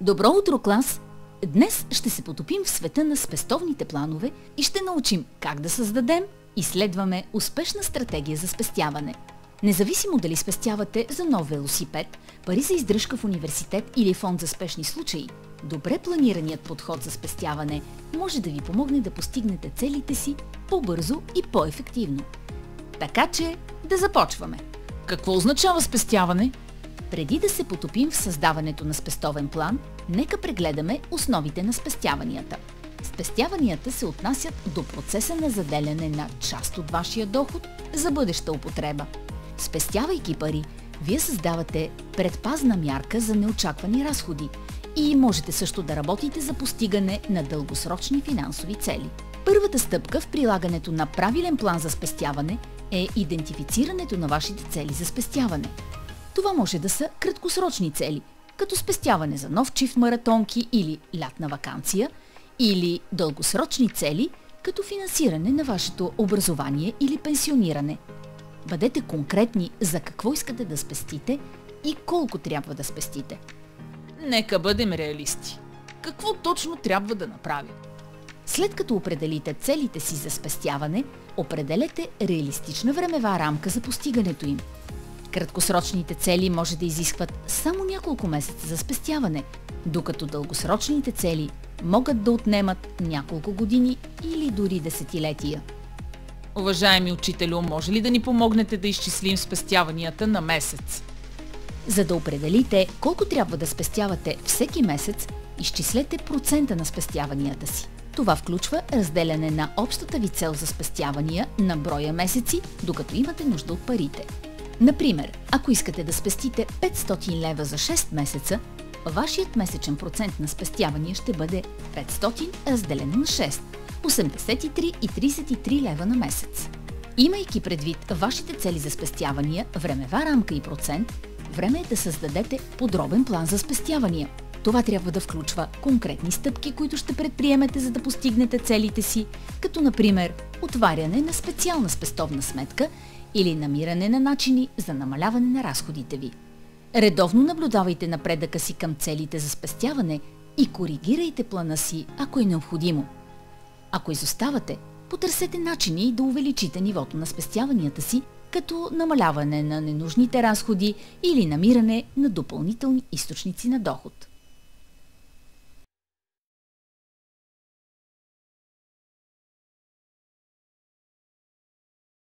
Добро утро, клас! Днес ще се потопим в света на спестовните планове и ще научим как да създадем и следваме успешна стратегия за спестяване. Независимо дали спестявате за нов велосипед, пари за издръжка в университет или фонд за спешни случаи, добре планираният подход за спестяване може да ви помогне да постигнете целите си по-бързо и по-ефективно. Така че да започваме! Какво означава спестяване? Преди да се потопим в създаването на спестовен план, нека прегледаме основите на спестяванията. Спестяванията се отнасят до процеса на заделяне на част от вашия доход за бъдеща употреба. Спестявайки пари, вие създавате предпазна мярка за неочаквани разходи и можете също да работите за постигане на дългосрочни финансови цели. Първата стъпка в прилагането на правилен план за спестяване е идентифицирането на вашите цели за спестяване. Това може да са краткосрочни цели, като спестяване за нов чифт маратонки или лятна ваканция, или дългосрочни цели, като финансиране на вашето образование или пенсиониране. Бъдете конкретни за какво искате да спестите и колко трябва да спестите. Нека бъдем реалисти. Какво точно трябва да направим? След като определите целите си за спестяване, определете реалистична времева рамка за постигането им. Краткосрочните цели може да изискват само няколко месеца за спестяване, докато дългосрочните цели могат да отнемат няколко години или дори десетилетия. Уважаеми учителю, може ли да ни помогнете да изчислим спестяванията на месец? За да определите колко трябва да спестявате всеки месец, изчислете процента на спестяванията си. Това включва разделяне на общата ви цел за спестявания на броя месеци, докато имате нужда от парите. Например, ако искате да спестите 500 лева за 6 месеца, вашият месечен процент на спестявания ще бъде 500 разделено на 6, 83,33 лева на месец. Имайки предвид вашите цели за спестявания, времева рамка и процент, време е да създадете подробен план за спестявания. Това трябва да включва конкретни стъпки, които ще предприемете, за да постигнете целите си, като например отваряне на специална спестовна сметка или намиране на начини за намаляване на разходите ви. Редовно наблюдавайте напредъка си към целите за спестяване и коригирайте плана си, ако е необходимо. Ако изоставате, потърсете начини да увеличите нивото на спестяванията си, като намаляване на ненужните разходи или намиране на допълнителни източници на доход.